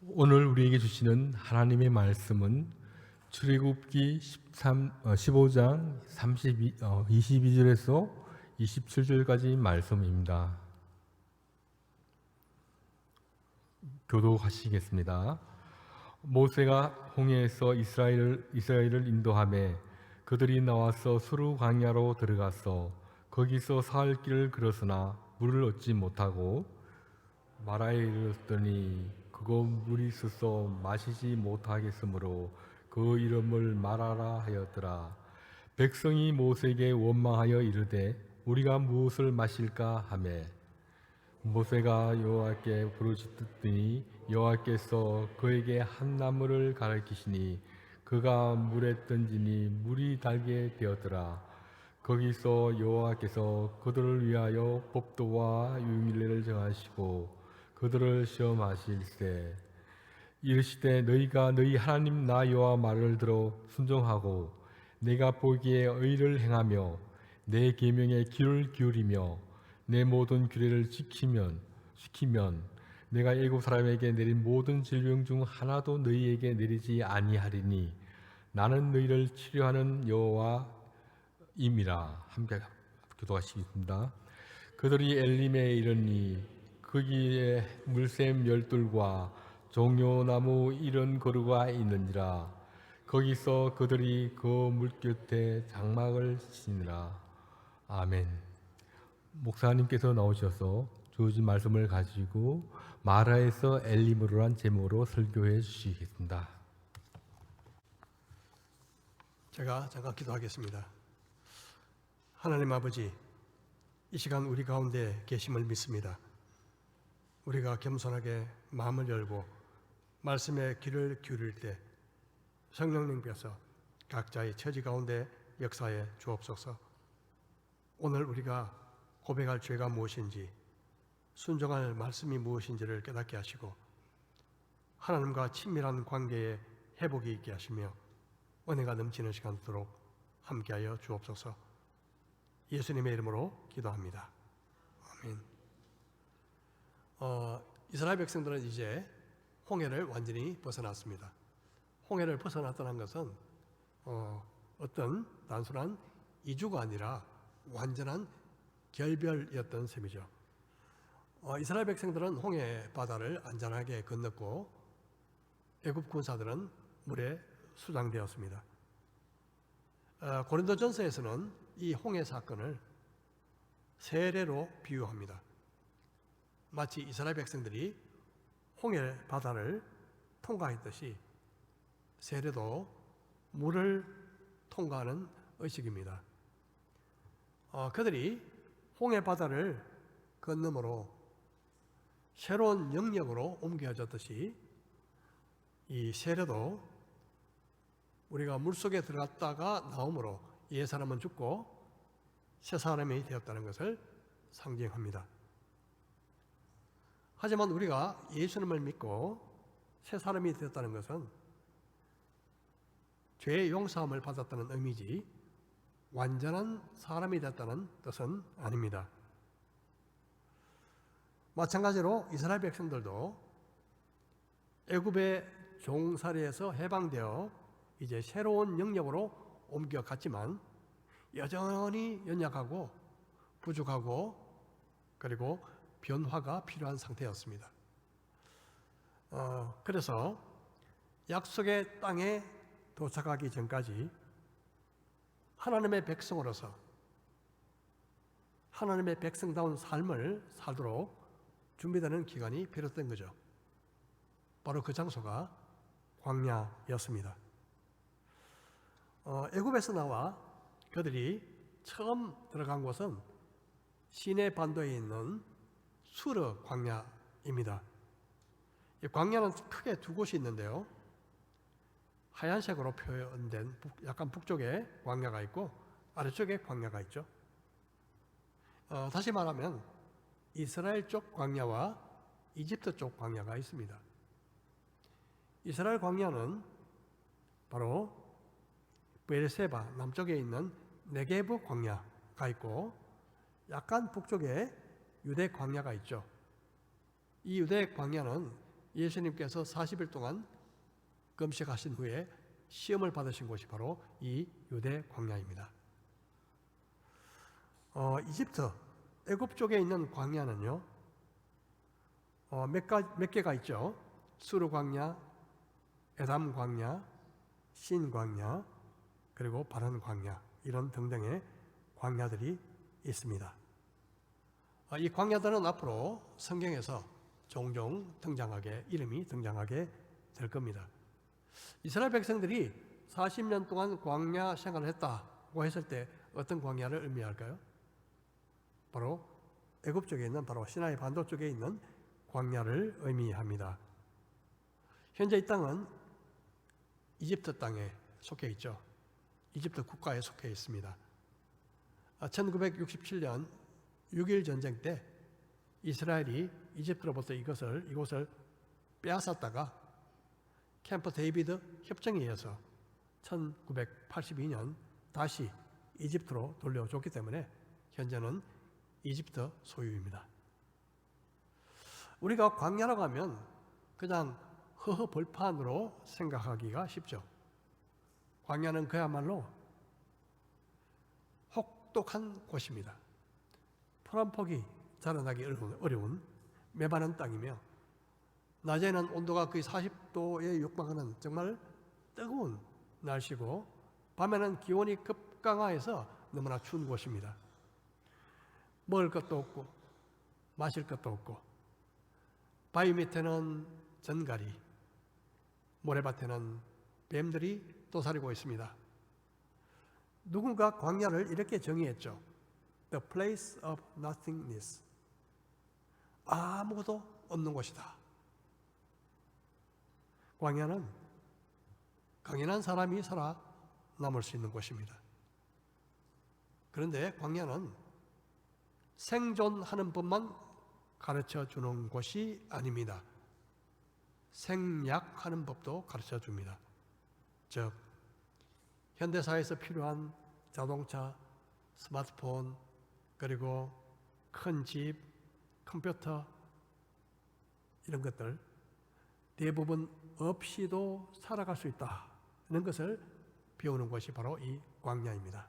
오늘 우리에게 주시는 하나님의 말씀은 출애굽기 15장 22절에서 27절까지 말씀입니다. 교독하시겠습니다. 모세가 홍해에서 이스라엘을 인도하매 그들이 나와서 수르 광야로 들어가서 거기서 사흘 길을 걸었으나 물을 얻지 못하고 마라에 이르렀더니 그곳 물이 있어서 마시지 못하겠으므로 그 이름을 마라라 하였더라. 백성이 모세에게 원망하여 이르되 우리가 무엇을 마실까 하매 모세가 여호와께 부르짖더니 여호와께서 그에게 한 나무를 가르치시니 그가 물에 던지니 물이 달게 되었더라. 거기서 여호와께서 그들을 위하여 법도와 유일례를 정하시고 그들을 시험하실세 이르시되 너희가 너희 하나님 나 여호와 말을 들어 순종하고 내가 보기에 의를 행하며 내 계명에 귀를 기울이며 내 모든 규례를 지키면 내가 애굽 사람에게 내린 모든 질병 중 하나도 너희에게 내리지 아니하리니 나는 너희를 치료하는 여호와임이라. 함께 기도하시겠습니다. 그들이 엘림에 이르니 거기에 물샘 열둘과 종려나무 이런 거루가 있는지라. 거기서 그들이 그 물곁에 장막을 치니라. 아멘. 목사님께서 나오셔서 주어진 말씀을 가지고 마라에서 엘림으로란 제목으로 설교해 주시겠습니다. 제가 잠깐 기도하겠습니다. 하나님 아버지, 이 시간 우리 가운데 계심을 믿습니다. 우리가 겸손하게 마음을 열고 말씀에 귀를 기울일 때 성령님께서 각자의 처지 가운데 역사해 주옵소서. 오늘 우리가 고백할 죄가 무엇인지, 순종할 말씀이 무엇인지를 깨닫게 하시고 하나님과 친밀한 관계에 회복이 있게 하시며 은혜가 넘치는 시간 되도록 함께하여 주옵소서. 예수님의 이름으로 기도합니다. 아멘. 이스라엘 백성들은 이제 홍해를 완전히 벗어났습니다. 홍해를 벗어났다는 것은 어떤 단순한 이주가 아니라 완전한 결별이었던 셈이죠. 이스라엘 백성들은 홍해 바다를 안전하게 건넜고 애굽 군사들은 물에 수장되었습니다. 고린도전서에서는 이 홍해 사건을 세례로 비유합니다. 마치 이스라엘 백성들이 홍해 바다를 통과했듯이 세례도 물을 통과하는 의식입니다. 그들이 홍해 바다를 건너므로 새로운 영역으로 옮겨졌듯이 이 세례도 우리가 물속에 들어갔다가 나오므로 옛 사람은 죽고 새 사람이 되었다는 것을 상징합니다. 하지만 우리가 예수님을 믿고 새 사람이 되었다는 것은 죄의 용서함을 받았다는 의미지 완전한 사람이 됐다는 뜻은 아닙니다. 마찬가지로 이스라엘 백성들도 애굽의 종살이에서 해방되어 이제 새로운 영역으로 옮겨갔지만 여전히 연약하고 부족하고 그리고 변화가 필요한 상태였습니다. 그래서 약속의 땅에 도착하기 전까지 하나님의 백성으로서 하나님의 백성다운 삶을 살도록 준비되는 기간이 필요했던 거죠. 바로 그 장소가 광야였습니다. 애굽에서 나와 그들이 처음 들어간 곳은 시내 반도에 있는 수르 광야입니다. 이 광야는 크게 두 곳이 있는데요. 하얀색으로 표현된 약간 북쪽에 광야가 있고 아래쪽에 광야가 있죠. 다시 말하면 이스라엘 쪽 광야와 이집트 쪽 광야가 있습니다. 이스라엘 광야는 바로 베르세바 남쪽에 있는 네게브 광야가 있고 약간 북쪽에 유대 광야가 있죠. 이 유대 광야는 예수님께서 40일 동안 금식하신 후에 시험을 받으신 곳이 바로 이 유대 광야입니다. 이집트, 애굽 쪽에 있는 광야는요, 몇 개가 있죠. 수르 광야, 에담 광야, 신 광야, 그리고 바른 광야, 이런 등등의 광야들이 있습니다. 이 광야들은 앞으로 성경에서 종종 이름이 등장하게 될 겁니다. 이스라엘 백성들이 40년 동안 광야 생활을 했다고 했을 때 어떤 광야를 의미할까요? 바로 애굽 쪽에 있는, 바로 시나이 반도 쪽에 있는 광야를 의미합니다. 현재 이 땅은 이집트 땅에 속해 있죠. 이집트 국가에 속해 있습니다. 1967년 6.1 전쟁 때 이스라엘이 이집트로부터 이곳을 빼앗았다가 캠프 데이비드 협정에 의해서 1982년 다시 이집트로 돌려줬기 때문에 현재는 이집트 소유입니다. 우리가 광야라고 하면 그냥 허허벌판으로 생각하기가 쉽죠. 광야는 그야말로 혹독한 곳입니다. 풀 한 폭이 자라나기 어려운 메마른 땅이며 낮에는 온도가 거의 40도에 육박하는 정말 뜨거운 날씨고 밤에는 기온이 급강하여서 너무나 추운 곳입니다. 먹을 것도 없고 마실 것도 없고 바위 밑에는 전갈이, 모래밭에는 뱀들이 도사리고 있습니다. 누군가 광야를 이렇게 정의했죠. The place of nothingness. 아무것도 없는 곳이다. 광야는 강인한 사람이 살아남을 수 있는 곳입니다. 그런데 광야는 생존하는 법만 가르쳐 주는 곳이 아닙니다. 생략하는 법도 가르쳐 줍니다. 즉, 현대사회에서 필요한 자동차, 스마트폰, 그리고 큰 집, 컴퓨터, 이런 것들 대부분 없이도 살아갈 수 있다는 것을 배우는 것이 바로 이 광야입니다.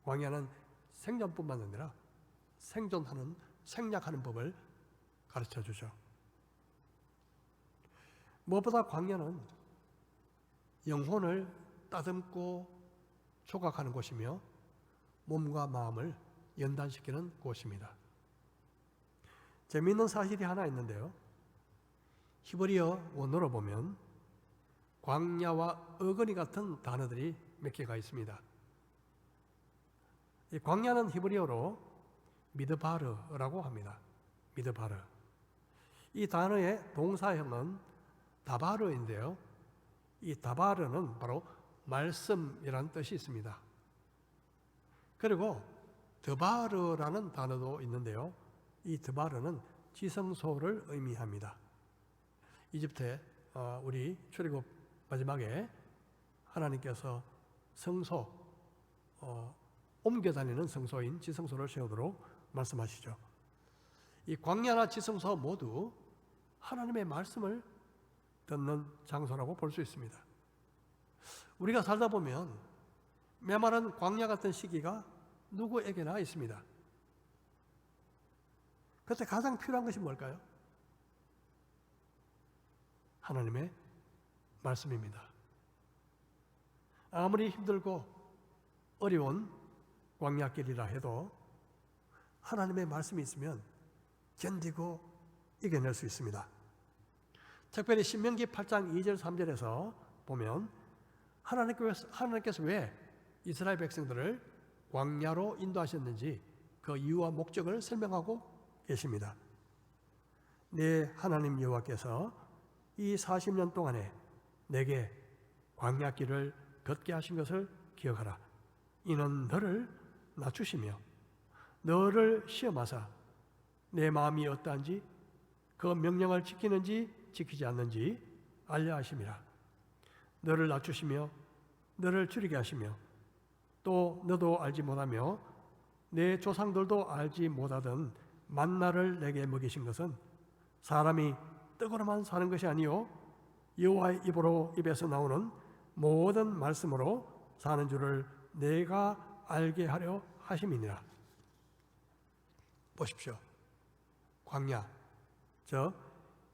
광야는 생존뿐만 아니라 생략하는 법을 가르쳐 주죠. 무엇보다 광야는 영혼을 따듬고 조각하는 곳이며 몸과 마음을 연단시키는 곳입니다. 재미있는 사실이 하나 있는데요. 히브리어 원어로 보면 광야와 어근이 같은 단어들이 몇 개가 있습니다. 이 광야는 히브리어로 미드바르라고 합니다. 미드바르. 이 단어의 동사형은 다바르인데요. 이 다바르는 바로 말씀이라는 뜻이 있습니다. 그리고 드바르라는 단어도 있는데요. 이 드바르는 지성소를 의미합니다. 이집트에 우리 출애굽 마지막에 하나님께서 성소, 옮겨 다니는 성소인 지성소를 세우도록 말씀하시죠. 이 광야나 지성소 모두 하나님의 말씀을 듣는 장소라고 볼 수 있습니다. 우리가 살다 보면 메마른 광야 같은 시기가 누구에게나 있습니다. 그때 가장 필요한 것이 뭘까요? 하나님의 말씀입니다. 아무리 힘들고 어려운 광야길이라 해도 하나님의 말씀이 있으면 견디고 이겨낼 수 있습니다. 특별히 신명기 8장 2절 3절에서 보면 하나님께서 왜 이스라엘 백성들을 광야로 인도하셨는지 그 이유와 목적을 설명하고 계십니다. 내 하나님 여호와께서 이 40년 동안에 내게 광야길을 걷게 하신 것을 기억하라. 이는 너를 낮추시며 너를 시험하사 내 마음이 어떠한지 그 명령을 지키는지 지키지 않는지 알려 하심이라. 너를 낮추시며 너를 줄이게 하시며 또 너도 알지 못하며 내 조상들도 알지 못하던 만나를 내게 먹이신 것은 사람이 떡으로만 사는 것이 아니요 여호와의 입에서 나오는 모든 말씀으로 사는 줄을 내가 알게 하려 하심이니라. 보십시오. 광야, 저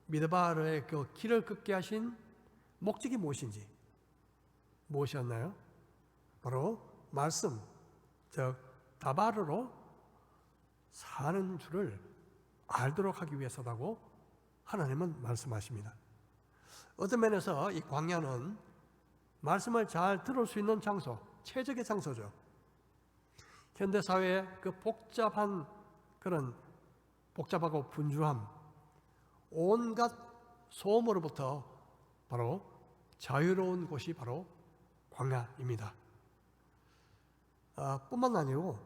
미드바르의 그 길을 걷게 하신 목적이 무엇이었나요? 바로 말씀, 즉 다바르로 사는 줄을 알도록 하기 위해서라고 하나님은 말씀하십니다. 어떤 면에서 이 광야는 말씀을 잘 들을 수 있는 장소, 최적의 장소죠. 현대사회의 그 복잡하고 분주함, 온갖 소음으로부터 바로 자유로운 곳이 바로 광야입니다. 뿐만 아니고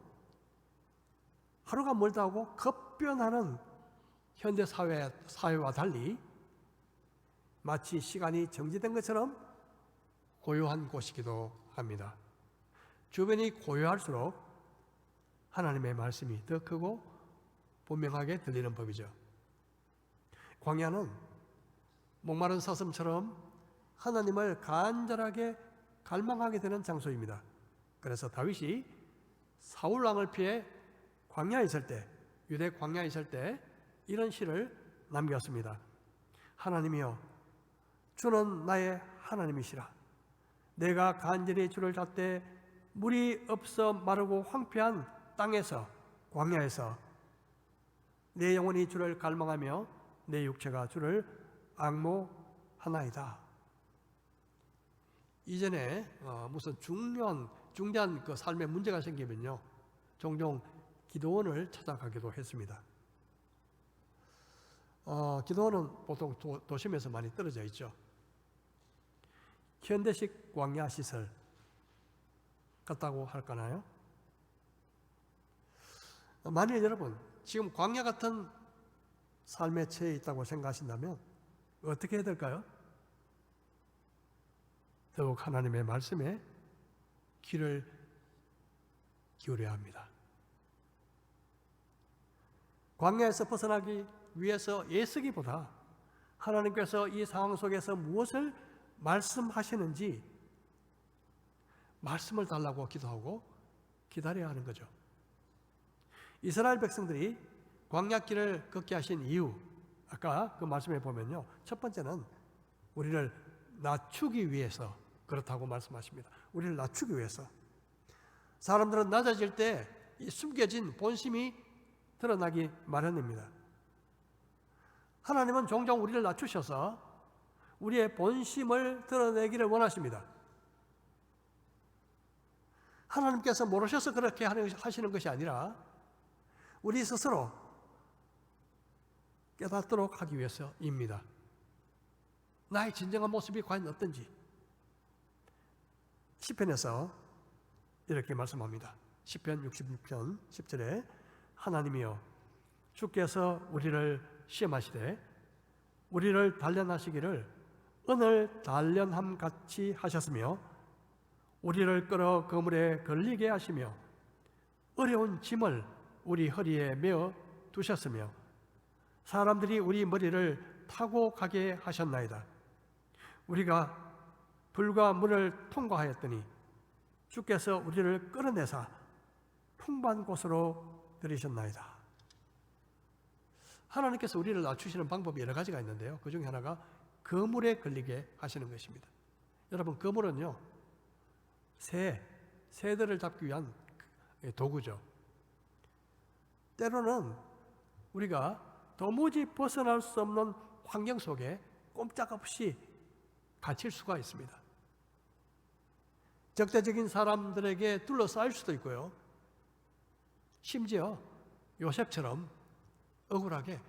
하루가 멀다 하고 급변하는 현대 사회와 달리 마치 시간이 정지된 것처럼 고요한 곳이기도 합니다. 주변이 고요할수록 하나님의 말씀이 더 크고 분명하게 들리는 법이죠. 광야는 목마른 사슴처럼 하나님을 간절하게 갈망하게 되는 장소입니다. 그래서 다윗이 사울 왕을 피해 광야에 있을 때, 유대 광야에 있을 때 이런 시를 남겼습니다. 하나님이여, 주는 나의 하나님이시라. 내가 간절히 주를 찾되 물이 없어 마르고 황폐한 땅에서, 광야에서 내 영혼이 주를 갈망하며 내 육체가 주를 앙모하나이다. 이전에 무슨 중대한 그 삶에 문제가 생기면요, 종종 기도원을 찾아가기도 했습니다. 기도원은 보통 도심에서 많이 떨어져 있죠. 현대식 광야 시설 같다고 할까나요? 만일 여러분 지금 광야 같은 삶에 처해 있다고 생각하신다면 어떻게 해야 될까요? 더욱 하나님의 말씀에 귀를 기울여야 합니다. 광야에서 벗어나기 위해서 애쓰기보다 하나님께서 이 상황 속에서 무엇을 말씀하시는지 말씀을 달라고 기도하고 기다려야 하는 거죠. 이스라엘 백성들이 광야길을 걷게 하신 이유, 아까 그 말씀에 보면요, 첫 번째는 우리를 낮추기 위해서 그렇다고 말씀하십니다. 우리를 낮추기 위해서. 사람들은 낮아질 때 이 숨겨진 본심이 드러나기 마련입니다. 하나님은 종종 우리를 낮추셔서 우리의 본심을 드러내기를 원하십니다. 하나님께서 모르셔서 그렇게 하시는 것이 아니라 우리 스스로 깨닫도록 하기 위해서입니다. 나의 진정한 모습이 과연 어떤지. 시편에서 이렇게 말씀합니다. 시편 66편 10절에 하나님이여, 주께서 우리를 시험하시되 우리를 단련하시기를 은을 단련함 같이 하셨으며 우리를 끌어 그물에 걸리게 하시며 어려운 짐을 우리 허리에 메어 두셨으며 사람들이 우리 머리를 타고 가게 하셨나이다. 우리가 불과 문을 통과하였더니 주께서 우리를 끌어내사 풍부한 곳으로 들이셨나이다. 하나님께서 우리를 낮추시는 방법이 여러 가지가 있는데요, 그 중에 하나가 그물에 걸리게 하시는 것입니다. 여러분, 그물은요, 새들을 잡기 위한 도구죠. 때로는 우리가 도무지 벗어날 수 없는 환경 속에 꼼짝없이 갇힐 수가 있습니다. 적대적인 사람들에게 둘러싸일 수도 있고요, 심지어 요셉처럼 억울하게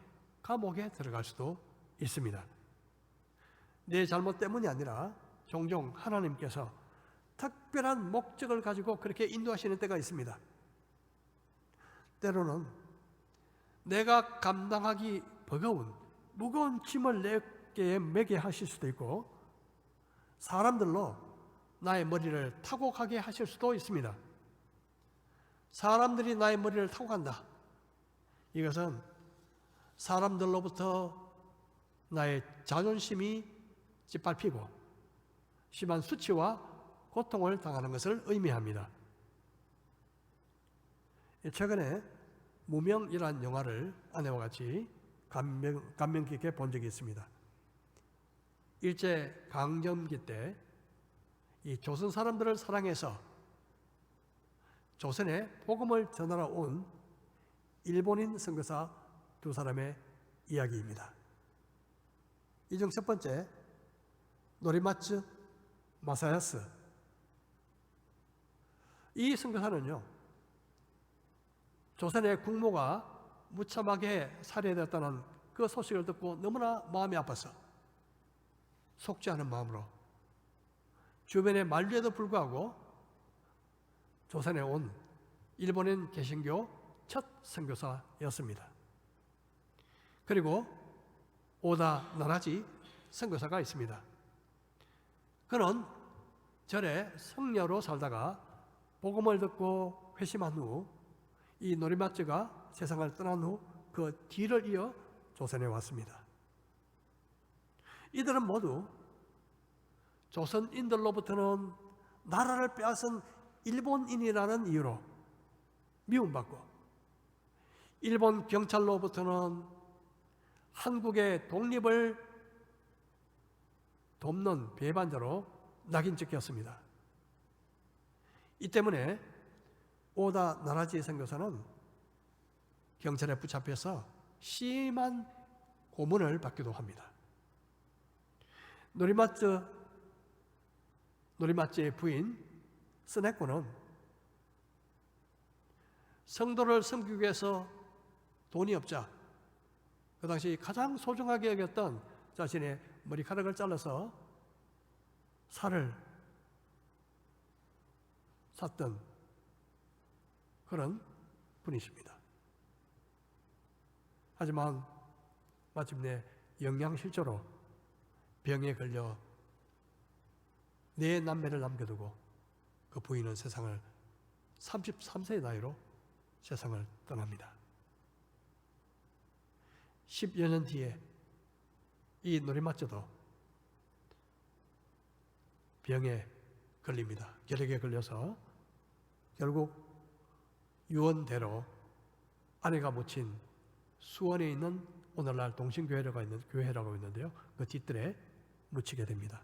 감옥에 들어갈 수도 있습니다. 내 잘못 때문이 아니라 종종 하나님께서 특별한 목적을 가지고 그렇게 인도하시는 때가 있습니다. 때로는 내가 감당하기 버거운 무거운 짐을 내게 매게 하실 수도 있고 사람들로 나의 머리를 타고 가게 하실 수도 있습니다. 사람들이 나의 머리를 타고 간다. 이것은 사람들로부터 나의 자존심이 짓밟히고 심한 수치와 고통을 당하는 것을 의미합니다. 최근에 무명이라는 영화를 아내와 같이 감명 깊게 본 적이 있습니다. 일제 강점기 때 이 조선 사람들을 사랑해서 조선에 복음을 전하러 온 일본인 선교사 두 사람의 이야기입니다. 이 중 첫 번째, 노리마츠 마사야스. 이 선교사는요, 조선의 국모가 무참하게 살해되었다는 그 소식을 듣고 너무나 마음이 아파서 속지 않은 마음으로 주변의 만류에도 불구하고 조선에 온 일본인 개신교 첫 선교사였습니다. 그리고 오다 나라지 선교사가 있습니다. 그는 절에 성녀로 살다가 복음을 듣고 회심한 후 이 노리마츠가 세상을 떠난 후 그 뒤를 이어 조선에 왔습니다. 이들은 모두 조선인들로부터는 나라를 빼앗은 일본인이라는 이유로 미움받고 일본 경찰로부터는 한국의 독립을 돕는 배반자로 낙인 찍혔습니다. 이 때문에 오다 나라지 선교사는 경찰에 붙잡혀서 심한 고문을 받기도 합니다. 노리마츠의 부인 스네코는 성도를 섬기기 위해서 돈이 없자 그 당시 가장 소중하게 여겼던 자신의 머리카락을 잘라서 살을 샀던 그런 분이십니다. 하지만 마침내 영양실조로 병에 걸려 네 남매를 남겨두고 그 부인은 세상을 33세의 나이로 세상을 떠납니다. 10여 년 뒤에 이 노리마츠도 병에 걸립니다. 결핵에 걸려서 결국 유언대로 아내가 묻힌 수원에 있는 오늘날 동신교회라고 있는데요. 그 뒤뜰에 묻히게 됩니다.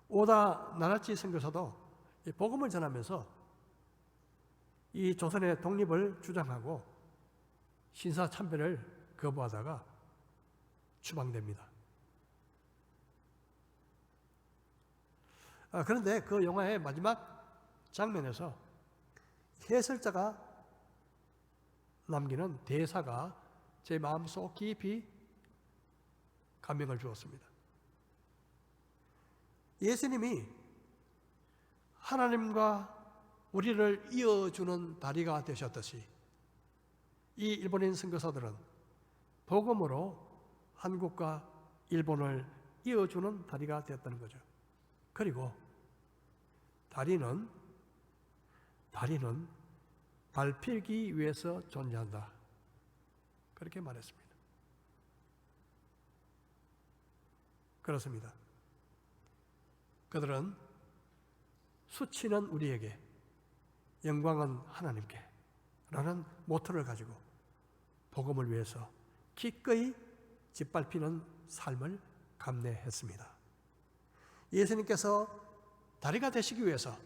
오다 나라치 선교사도 복음을 전하면서 이 조선의 독립을 주장하고 신사참배를 거부하다가 추방됩니다. 그런데 그 영화의 마지막 장면에서 해설자가 남기는 대사가 제 마음속 깊이 감명을 주었습니다. 예수님이 하나님과 우리를 이어주는 다리가 되셨듯이 이 일본인 선교사들은 복음으로 한국과 일본을 이어주는 다리가 되었다는 거죠. 그리고 다리는 밟히기 위해서 존재한다. 그렇게 말했습니다. 그렇습니다. 그들은 수치는 우리에게, 영광은 하나님께 라는 모토를 가지고 복음을 위해서 기꺼이 짓밟히는 삶을 감내했습니다. 예수님께서 다리가 되시기 위해서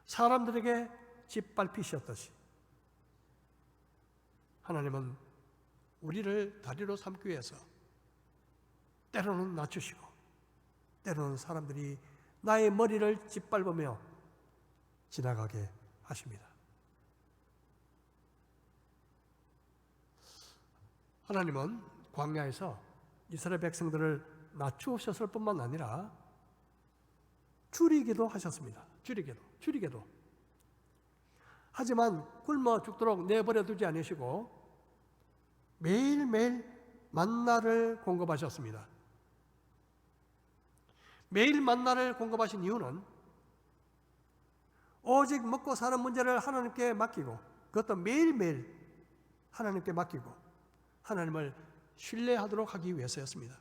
사람들에게 짓밟히셨듯이 하나님은 우리를 다리로 삼기 위해서 때로는 낮추시고 때로는 사람들이 나의 머리를 짓밟으며 지나가게 하십니다. 하나님은 광야에서 이스라엘 백성들을 낮추셨을 뿐만 아니라 줄이기도 하셨습니다. 줄이기도. 하지만 굶어 죽도록 내버려 두지 않으시고 매일매일 만나를 공급하셨습니다. 매일 만나를 공급하신 이유는 오직 먹고 사는 문제를 하나님께 맡기고 그것도 매일매일 하나님께 맡기고 하나님을 신뢰하도록 하기 위해서였습니다.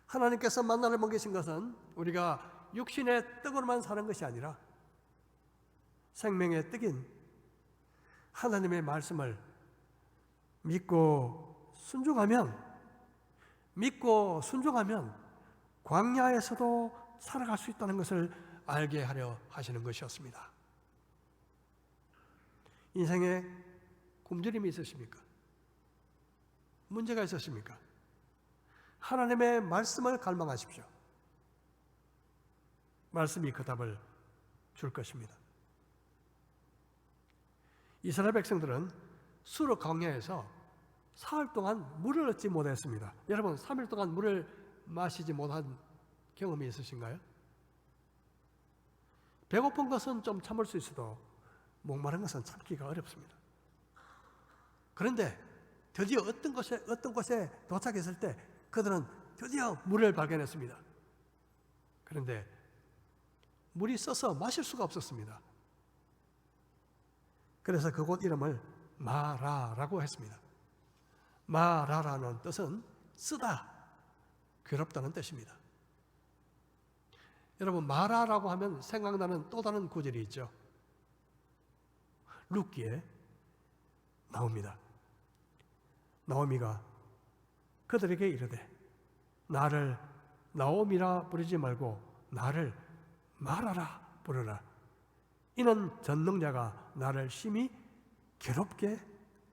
하나님께서 만나를 먹이신 것은 우리가 육신의 떡으로만 사는 것이 아니라 생명의 떡인 하나님의 말씀을 믿고 순종하면 광야에서도 살아갈 수 있다는 것을 알게 하려 하시는 것이었습니다. 인생에 굶주림이 있으십니까? 문제가 있으십니까? 하나님의 말씀을 갈망하십시오. 말씀이 그 답을 줄 것입니다. 이스라엘 백성들은 수르 광야에서 사흘 동안 물을 얻지 못했습니다. 여러분, 3일 동안 물을 마시지 못한 경험이 있으신가요? 배고픈 것은 좀 참을 수 있어도 목마른 것은 참기가 어렵습니다. 그런데 드디어 어떤 곳에 도착했을 때 그들은 드디어 물을 발견했습니다. 그런데 물이 써서 마실 수가 없었습니다. 그래서 그곳 이름을 마라라고 했습니다. 마라라는 뜻은 쓰다, 괴롭다는 뜻입니다. 여러분, 마라라고 하면 생각나는 또 다른 구절이 있죠. 룻기에 나옵니다. 나오미가 그들에게 이르되 나를 나오미라 부르지 말고 나를 마라라 부르라. 이는 전능자가 나를 심히 괴롭게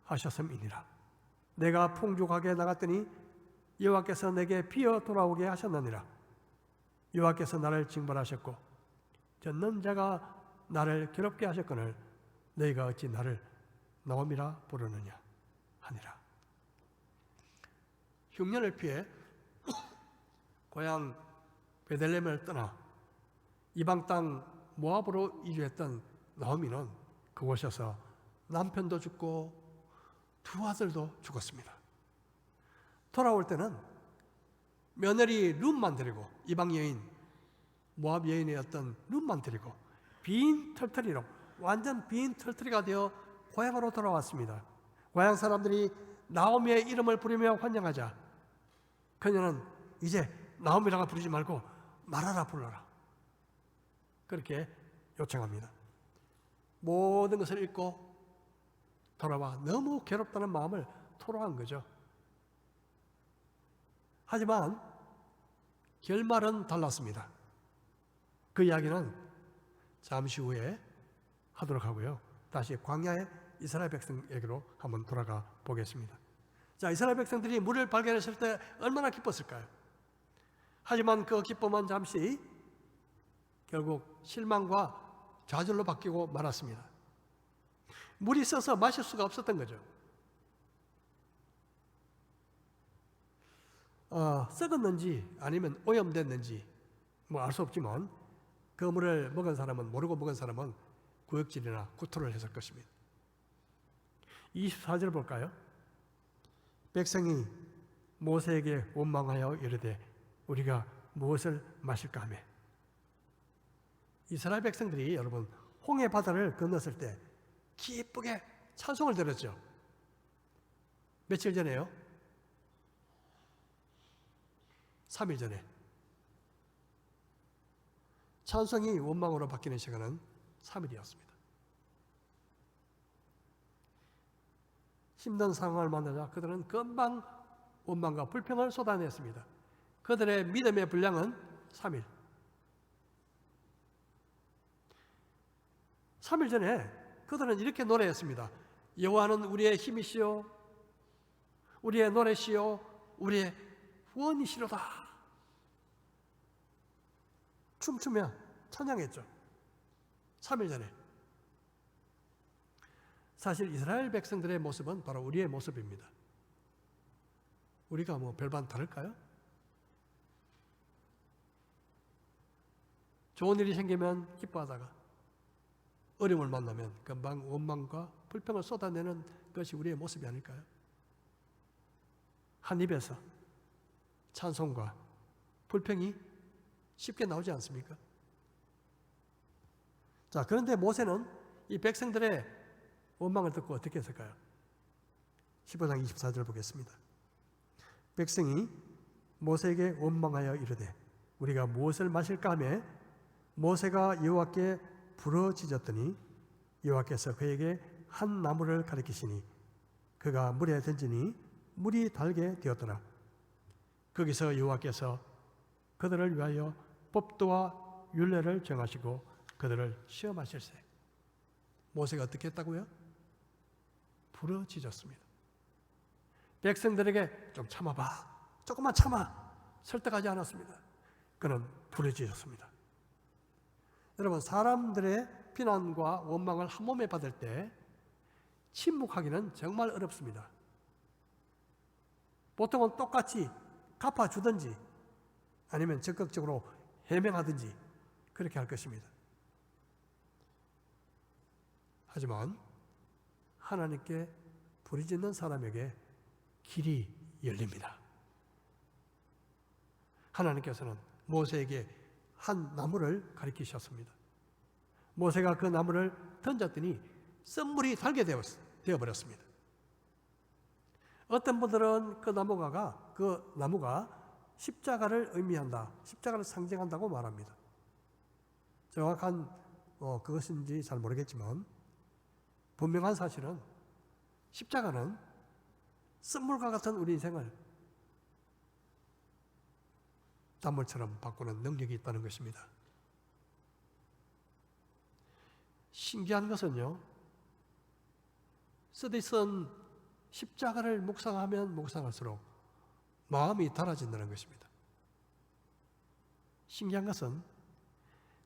하셨음이니라. 내가 풍족하게 나갔더니 여호와께서 내게 비어 돌아오게 하셨느니라. 여호와께서 나를 징벌하셨고 전능자가 나를 괴롭게 하셨거늘 너희가 어찌 나를 나오미라 부르느냐 하니라. 흉년을 피해 고향 베들레헴을 떠나 이방 땅 모압으로 이주했던 나오미는 그곳에서 남편도 죽고 두 아들도 죽었습니다. 돌아올 때는 며느리 룻만 데리고, 이방 여인 모압 여인이었던 룻만 데리고 빈 털터리로, 완전 빈 털터리가 되어 고향으로 돌아왔습니다. 고향 사람들이 나오미의 이름을 부르며 환영하자 그녀는 이제 나오미라고 부르지 말고 마라라 불러라, 그렇게 요청합니다. 모든 것을 잊고 돌아와 너무 괴롭다는 마음을 토로한 거죠. 하지만 결말은 달랐습니다. 그 이야기는 잠시 후에 하도록 하고요. 다시 광야의 이스라엘 백성에게로 한번 돌아가 보겠습니다. 자, 이스라엘 백성들이 물을 발견했을 때 얼마나 기뻤을까요? 하지만 그 기쁨은 잠시 결국 실망과 좌절로 바뀌고 말았습니다. 물이 써서 마실 수가 없었던 거죠. 썩었는지 아니면 오염됐는지 뭐 알 수 없지만 그 물을 먹은 사람은, 모르고 먹은 사람은 구역질이나 구토를 했을 것입니다. 24절 볼까요? 백성이 모세에게 원망하여 이르되 우리가 무엇을 마실까 하며. 이스라엘 백성들이 여러분 홍해 바다를 건넜을 때 기쁘게 찬송을 들었죠. 며칠 전에요? 3일 전에. 찬송이 원망으로 바뀌는 시간은 3일이었습니다. 힘든 상황을 만나자 그들은 금방 원망과 불평을 쏟아냈습니다. 그들의 믿음의 분량은 3일. 3일 전에 그들은 이렇게 노래했습니다. 여호와는 우리의 힘이시요 우리의 노래시요 우리의 구원이시로다. 춤추며 찬양했죠. 3일 전에. 사실 이스라엘 백성들의 모습은 바로 우리의 모습입니다. 우리가 뭐 별반 다를까요? 좋은 일이 생기면 기뻐하다가 어려움을 만나면 금방 원망과 불평을 쏟아내는 것이 우리의 모습이 아닐까요? 한 입에서 찬송과 불평이 쉽게 나오지 않습니까? 자, 그런데 모세는 이 백성들의 원망을 듣고 어떻게 했을까요? 15장 24절 보겠습니다. 백성이 모세에게 원망하여 이르되 우리가 무엇을 마실까 하며 모세가 여호와께 부르짖었더니 여호와께서 그에게 한 나무를 가리키시니 그가 물에 던지니 물이 달게 되었더라. 거기서 여호와께서 그들을 위하여 법도와 율례를 정하시고 그들을 시험하실세. 모세가 어떻게 했다고요? 부르짖었습니다. 백성들에게 좀 참아봐, 조금만 참아, 설득하지 않았습니다. 그는 부르짖었습니다. 여러분, 사람들의 비난과 원망을 한 몸에 받을 때 침묵하기는 정말 어렵습니다. 보통은 똑같이 갚아주든지 아니면 적극적으로 해명하든지 그렇게 할 것입니다. 하지만 하나님께 부르짖는 사람에게 길이 열립니다. 하나님께서는 모세에게 한 나무를 가리키셨습니다. 모세가 그 나무를 던졌더니 썬물이 달게 되어버렸습니다. 어떤 분들은 그 나무가 십자가를 의미한다, 십자가를 상징한다고 말합니다. 정확한 그것인지 잘 모르겠지만 분명한 사실은 십자가는 썬물과 같은 우리 인생을 단물처럼 바꾸는 능력이 있다는 것입니다. 신기한 것은요, 쓰디쓴 십자가를 묵상하면 묵상할수록 마음이 달아진다는 것입니다. 신기한 것은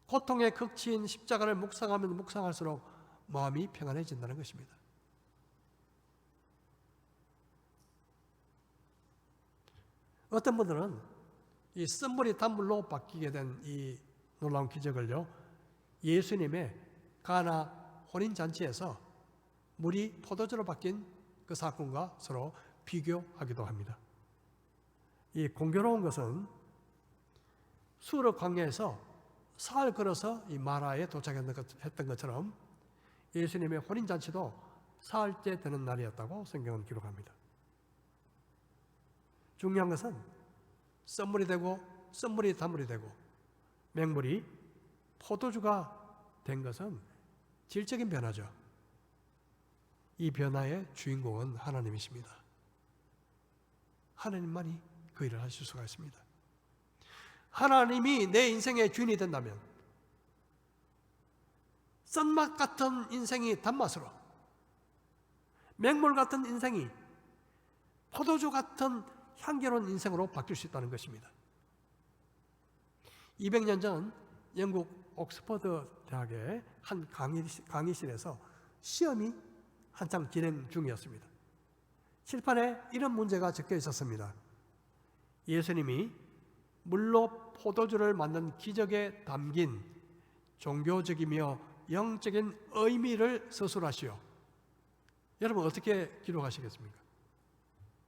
고통에 극치인 십자가를 묵상하면 묵상할수록 마음이 평안해진다는 것입니다. 어떤 분들은 이 썬물이 단물로 바뀌게 된 이 놀라운 기적을요, 예수님의 가나 혼인잔치에서 물이 포도주로 바뀐 그 사건과 서로 비교하기도 합니다. 이 공교로운 것은 수르 광야에서 사흘 걸어서 이 마라에 도착했던 것처럼 예수님의 혼인잔치도 사흘째 되는 날이었다고 성경은 기록합니다. 중요한 것은 썬물이 되고 썬물이 단물이 되고 맹물이 포도주가 된 것은 질적인 변화죠. 이 변화의 주인공은 하나님이십니다. 하나님만이 그 일을 하실 수가 있습니다. 하나님이 내 인생의 주인이 된다면 썬맛 같은 인생이 단맛으로, 맹물 같은 인생이 포도주 같은 향기로운 인생으로 바뀔 수 있다는 것입니다. 200년 전 영국 옥스퍼드 대학의 한 강의실에서 시험이 한창 진행 중이었습니다. 칠판에 이런 문제가 적혀 있었습니다. 예수님이 물로 포도주를 만든 기적에 담긴 종교적이며 영적인 의미를 서술하시오. 여러분 어떻게 기록하시겠습니까?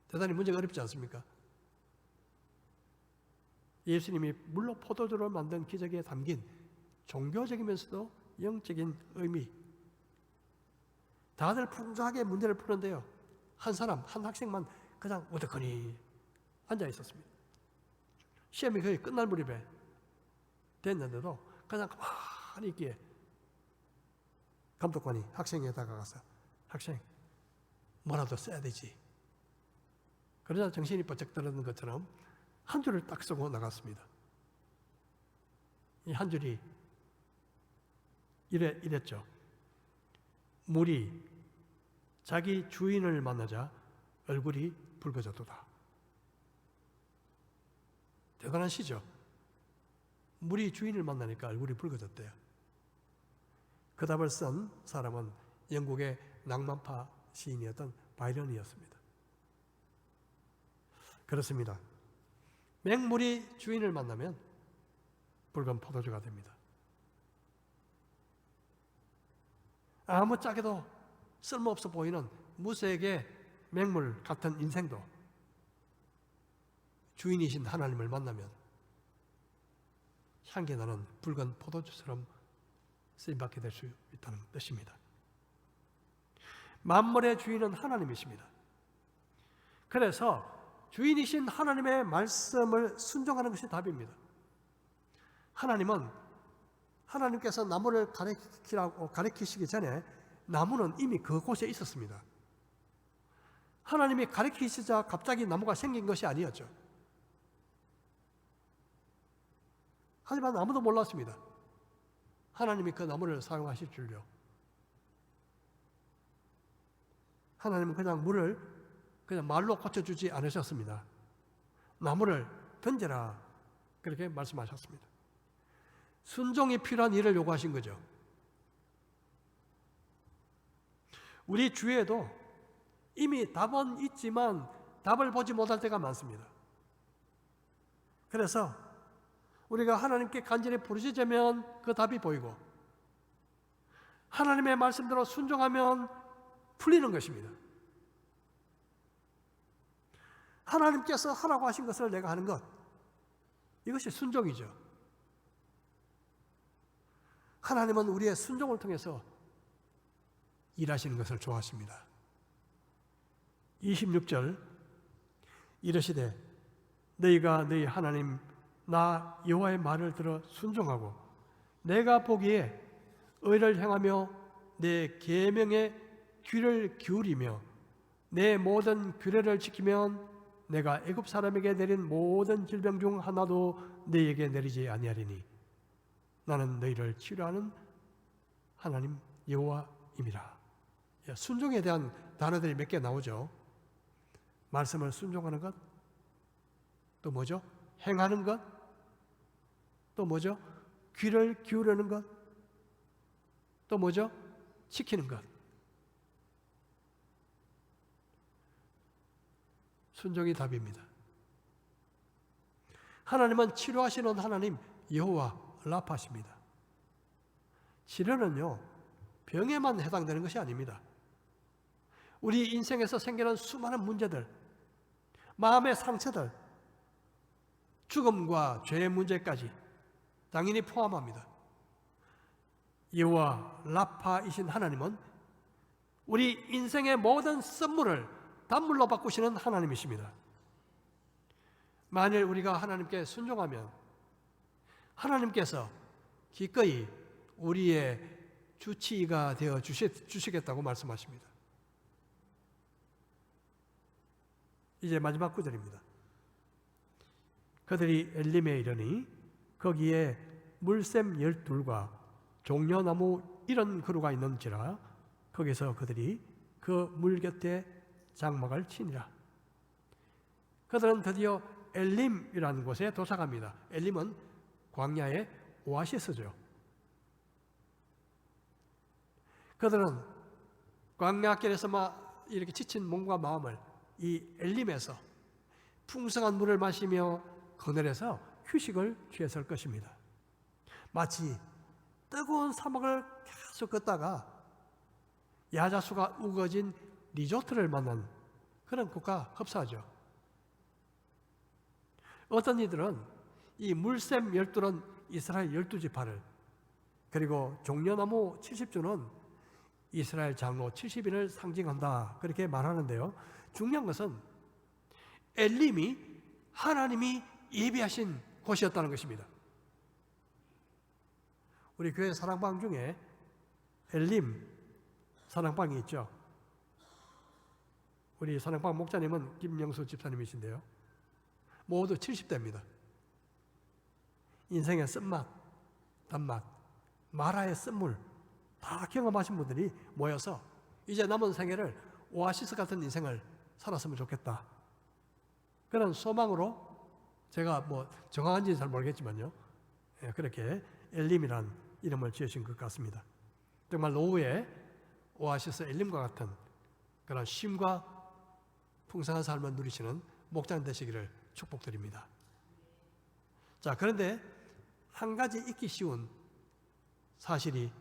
대단히 문제가 어렵지 않습니까? 예수님이 물로 포도주를 만든 기적에 담긴 종교적이면서도 영적인 의미. 다들 풍성하게 문제를 푸는데요, 한 학생만 그냥 어떡하니 앉아 있었습니다. 시험이 거의 끝날 무렵에 됐는데도 그냥 가만히 있기에 감독관이 학생에 다가가서 학생 뭐라도 써야 되지. 그러자 정신이 번쩍 들었는 것처럼 한 줄을 딱 쓰고 나갔습니다. 이 한 줄이 이랬죠. 물이 자기 주인을 만나자 얼굴이 붉어졌도다. 대단한 시죠. 물이 주인을 만나니까 얼굴이 붉어졌대요. 그 답을 쓴 사람은 영국의 낭만파 시인이었던 바이런이었습니다. 그렇습니다. 맹물이 주인을 만나면 붉은 포도주가 됩니다. 아무짝에도 쓸모없어 보이는 무색의 맹물 같은 인생도 주인이신 하나님을 만나면 향기 나는 붉은 포도주처럼 쓰임받게 될 수 있다는 뜻입니다. 만물의 주인은 하나님이십니다. 그래서 주인이신 하나님의 말씀을 순종하는 것이 답입니다. 하나님께서 나무를 가리키시기 전에 나무는 이미 그곳에 있었습니다. 하나님이 가리키시자 갑자기 나무가 생긴 것이 아니었죠. 하지만 아무도 몰랐습니다. 하나님이 그 나무를 사용하실 줄요. 하나님은 그냥 물을 그냥 말로 고쳐주지 않으셨습니다. 나무를 던져라, 그렇게 말씀하셨습니다. 순종이 필요한 일을 요구하신 거죠. 우리 주위에도 이미 답은 있지만 답을 보지 못할 때가 많습니다. 그래서 우리가 하나님께 간절히 부르짖으면 그 답이 보이고, 하나님의 말씀대로 순종하면 풀리는 것입니다. 하나님께서 하라고 하신 것을 내가 하는 것, 이것이 순종이죠. 하나님은 우리의 순종을 통해서 일하시는 것을 좋아하십니다. 26절 이르시되 너희가 너희 하나님 나 여호와의 말을 들어 순종하고 내가 보기에 의를 행하며 내 계명에 귀를 기울이며 내 모든 규례를 지키면 내가 애굽 사람에게 내린 모든 질병 중 하나도 너희에게 내리지 아니하리니 나는 너희를 치료하는 하나님 여호와임이라. 순종에 대한 단어들이 몇 개 나오죠. 말씀을 순종하는 것, 또 뭐죠? 행하는 것, 또 뭐죠? 귀를 기울이는 것, 또 뭐죠? 지키는 것. 순종이 답입니다. 하나님은 치료하시는 하나님 여호와 라파십니다. 치료는요, 병에만 해당되는 것이 아닙니다. 우리 인생에서 생기는 수많은 문제들, 마음의 상처들, 죽음과 죄의 문제까지 당연히 포함합니다. 여호와 라파이신 하나님은 우리 인생의 모든 선물을 단물로 바꾸시는 하나님이십니다. 만일 우리가 하나님께 순종하면 하나님께서 기꺼이 우리의 주치의가 되어 주시겠다고 말씀하십니다. 이제 마지막 구절입니다. 그들이 엘림에 이르니 거기에 물샘 12과 종려나무 70그루가 있는지라 거기서 그들이 그 물 곁에 장막을 치니라. 그들은 드디어 엘림이라는 곳에 도착합니다. 엘림은 광야의 오아시스죠. 그들은 광야길에서 막 이렇게 지친 몸과 마음을 이 엘림에서 풍성한 물을 마시며 그늘에서 휴식을 취했을 것입니다. 마치 뜨거운 사막을 계속 걷다가 야자수가 우거진 리조트를 만난 그런 곳과 흡사하죠. 어떤 이들은 이 물샘 12는 이스라엘 12지파를, 그리고 종려나무 70주는 이스라엘 장로 70인을 상징한다, 그렇게 말하는데요. 중요한 것은 엘림이 하나님이 예비하신 곳이었다는 것입니다. 우리 교회 사랑방 중에 엘림 사랑방이 있죠. 우리 사랑방 목자님은 김영수 집사님이신데요. 모두 70대입니다. 인생의 쓴맛, 단맛, 마라의 쓴물 다 경험하신 분들이 모여서 이제 남은 생애를 오아시스 같은 인생을 살았으면 좋겠다, 그런 소망으로 제가 정확한지는 잘 모르겠지만요, 그렇게 엘림이라는 이름을 지으신 것 같습니다. 정말 노후에 오아시스 엘림과 같은 그런 쉼과 풍성한 삶을 누리시는 목장 되시기를 축복드립니다. 자, 그런데 한 가지 잊기 쉬운 사실이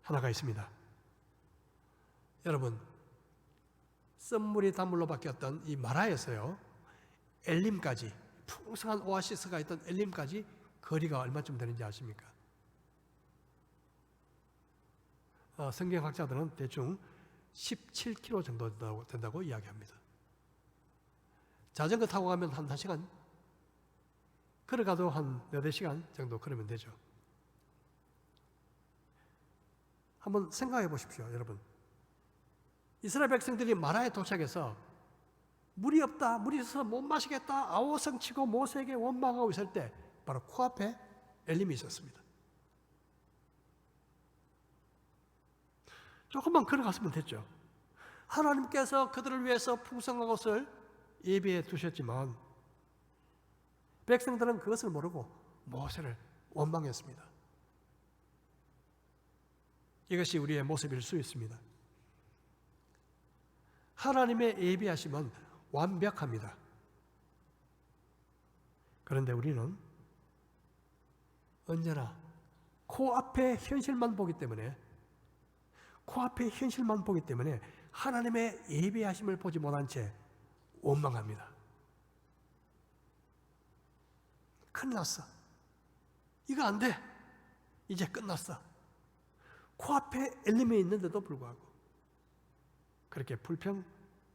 하나가 있습니다. 여러분, 썸물이 단물로 바뀌었던 이 마라에서요, 엘림까지, 풍성한 오아시스가 있던 엘림까지 거리가 얼마쯤 되는지 아십니까? 성경학자들은 대충 17km 정도 된다고 이야기합니다. 자전거 타고 가면 한 1시간, 걸어가도 한 4-5시간 정도 걸으면 되죠. 한번 생각해 보십시오, 여러분. 이스라엘 백성들이 마라에 도착해서 물이 없다, 물이 있어서 못 마시겠다, 아우성치고 모세에게 원망하고 있을 때 바로 코앞에 엘림이 있었습니다. 조금만 걸어갔으면 됐죠. 하나님께서 그들을 위해서 풍성한 것을 예비해 두셨지만 백성들은 그것을 모르고 모세를 원망했습니다. 이것이 우리의 모습일 수 있습니다. 하나님의 예비하심은 완벽합니다. 그런데 우리는 언제나 코앞의 현실만 보기 때문에 하나님의 예비하심을 보지 못한 채 원망합니다. 큰일 났어. 이거 안 돼. 이제 끝났어. 코앞에 엘림이 있는데도 불구하고 그렇게 불평,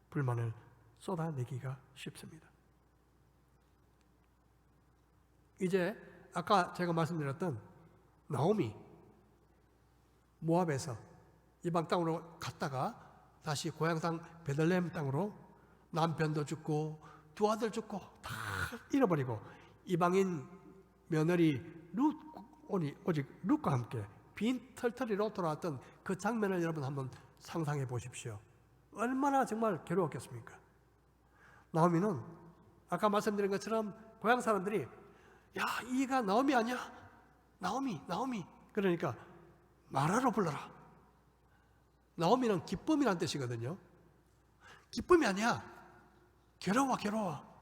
불만을 쏟아내기가 쉽습니다. 이제 아까 제가 말씀드렸던 나오미, 모압에서 이방 땅으로 갔다가 다시 고향 땅 베들레헴 땅으로 남편도 죽고 두 아들 죽고 다 잃어버리고 이방인 며느리 오직 룻과 함께 빈 털터리로 돌아왔던 그 장면을 여러분 한번 상상해 보십시오. 얼마나 정말 괴로웠겠습니까? 나오미는 아까 말씀드린 것처럼 고향 사람들이 야, 이가 나오미 아니야? 나오미. 그러니까 마라로 불러라. 나오미는 기쁨이란 뜻이거든요. 기쁨이 아니야. 괴로워.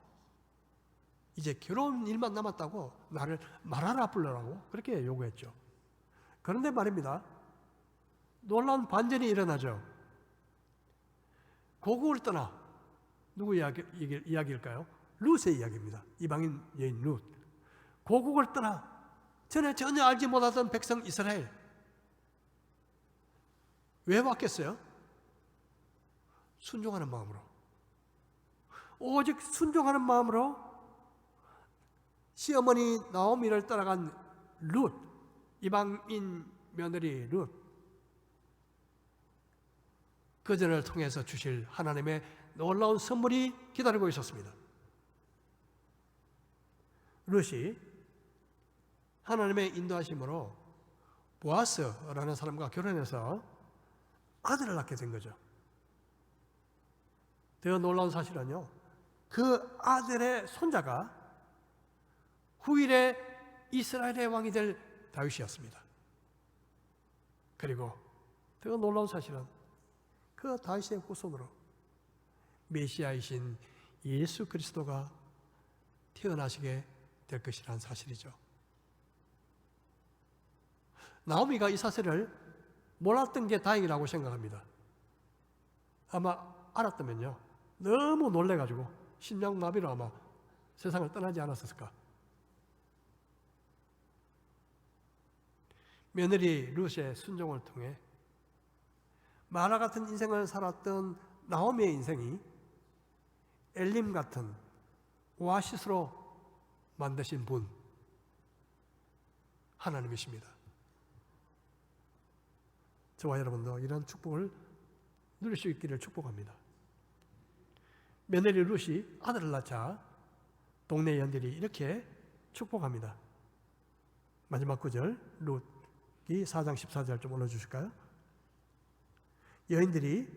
이제 괴로운 일만 남았다고 나를 마라라 불러라고 그렇게 요구했죠. 그런데 말입니다. 놀라운 반전이 일어나죠. 고국을 떠나 누구 이야기일까요? 룻의 이야기입니다. 이방인 여인 룻. 고국을 떠나 전혀 알지 못하던 백성 이스라엘. 왜 왔겠어요? 순종하는 마음으로. 오직 순종하는 마음으로 시어머니 나오미를 따라간 룻, 이방인 며느리 룻, 그들을 통해서 주실 하나님의 놀라운 선물이 기다리고 있었습니다. 룻이 하나님의 인도하심으로 보아스라는 사람과 결혼해서 아들을 낳게 된 거죠. 더 놀라운 사실은요, 그 아들의 손자가 후일에 이스라엘의 왕이 될 다윗이었습니다. 그리고 더 놀라운 사실은 그 다윗의 후손으로 메시아이신 예수 그리스도가 태어나시게 될 것이라는 사실이죠. 나오미가 이 사실을 몰랐던 게 다행이라고 생각합니다. 아마 알았다면요, 너무 놀래가지고 심장마비로 아마 세상을 떠나지 않았을까. 며느리 룻의 순종을 통해 마라 같은 인생을 살았던 나오미의 인생이 엘림 같은 오아시스로 만드신 분, 하나님이십니다. 저와 여러분도 이런 축복을 누릴 수 있기를 축복합니다. 며느리 룻이 아들을 낳자 동네 여인들이 이렇게 축복합니다. 마지막 구절, 룻기 4장 14절 좀 올려주실까요? 여인들이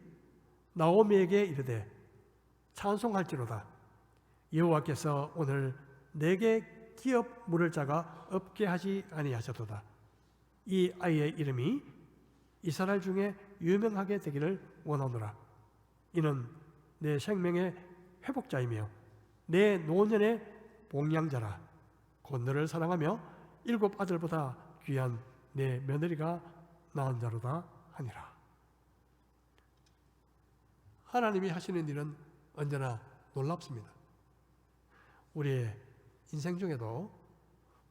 나오미에게 이르되 찬송할지로다. 여호와께서 오늘 내게 기업 물을 자가 없게 하지 아니하셨도다. 이 아이의 이름이 이스라엘 중에 유명하게 되기를 원하노라. 이는 내 생명의 회복자이며 내 노년의 봉양자라. 곧 너를 사랑하며 7 아들보다 귀한 내 며느리가 낳은 자로다 하니라. 하나님이 하시는 일은 언제나 놀랍습니다. 우리의 인생 중에도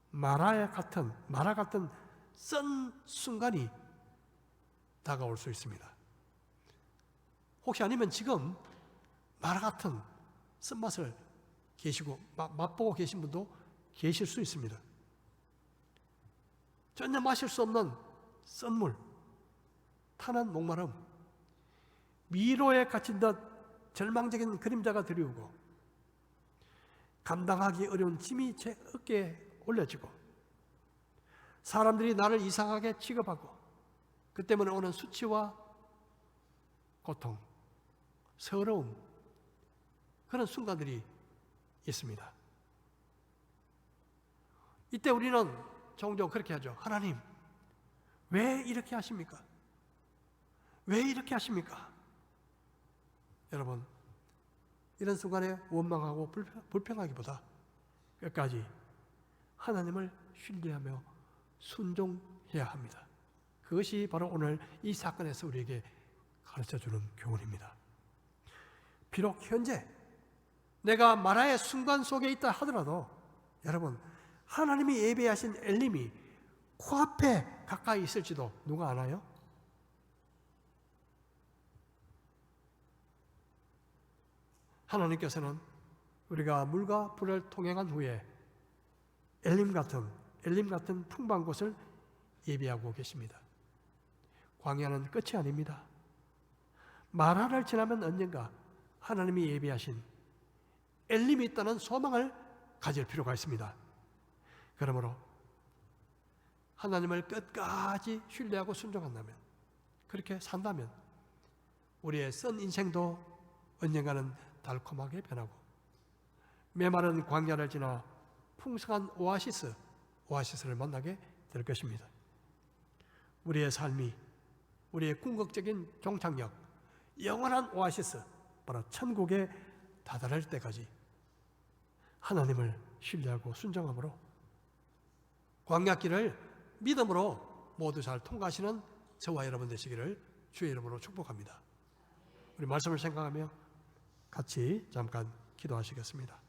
마라 같은 쓴 순간이 다가올 수 있습니다. 혹시 아니면 지금 마라 같은 쓴맛을 계시고 맛보고 계신 분도 계실 수 있습니다. 전혀 마실 수 없는 썬물, 탄한 목마름, 미로에 갇힌 듯 절망적인 그림자가 드리우고 감당하기 어려운 짐이 제 어깨에 올려지고 사람들이 나를 이상하게 취급하고 그 때문에 오는 수치와 고통, 서러움, 그런 순간들이 있습니다. 이때 우리는 종종 그렇게 하죠. 하나님, 왜 이렇게 하십니까? 왜 이렇게 하십니까? 여러분, 이런 순간에 원망하고 불평하기보다 끝까지 하나님을 신뢰하며 순종해야 합니다. 그것이 바로 오늘 이 사건에서 우리에게 가르쳐주는 교훈입니다. 비록 현재 내가 마라의 순간 속에 있다 하더라도 여러분, 하나님이 예배하신 엘림이 코앞에 가까이 있을지도 누가 아나요? 하나님께서는 우리가 물과 불을 통행한 후에 엘림 같은 풍부한 곳을 예비하고 계십니다. 광야는 끝이 아닙니다. 마라를 지나면 언젠가 하나님이 예비하신 엘림이 있다는 소망을 가질 필요가 있습니다. 그러므로 하나님을 끝까지 신뢰하고 순종한다면, 그렇게 산다면 우리의 썬 인생도 언젠가는 달콤하게 변하고 메마른 광야를 지나 풍성한 오아시스를 만나게 될 것입니다. 우리의 삶이, 우리의 궁극적인 종착역, 영원한 오아시스, 바로 천국에 다다를 때까지 하나님을 신뢰하고 순종함으로 광야길을 믿음으로 모두 잘 통과하시는 저와 여러분 되시기를 주의 이름으로 축복합니다. 우리 말씀을 생각하며 같이 잠깐 기도하시겠습니다.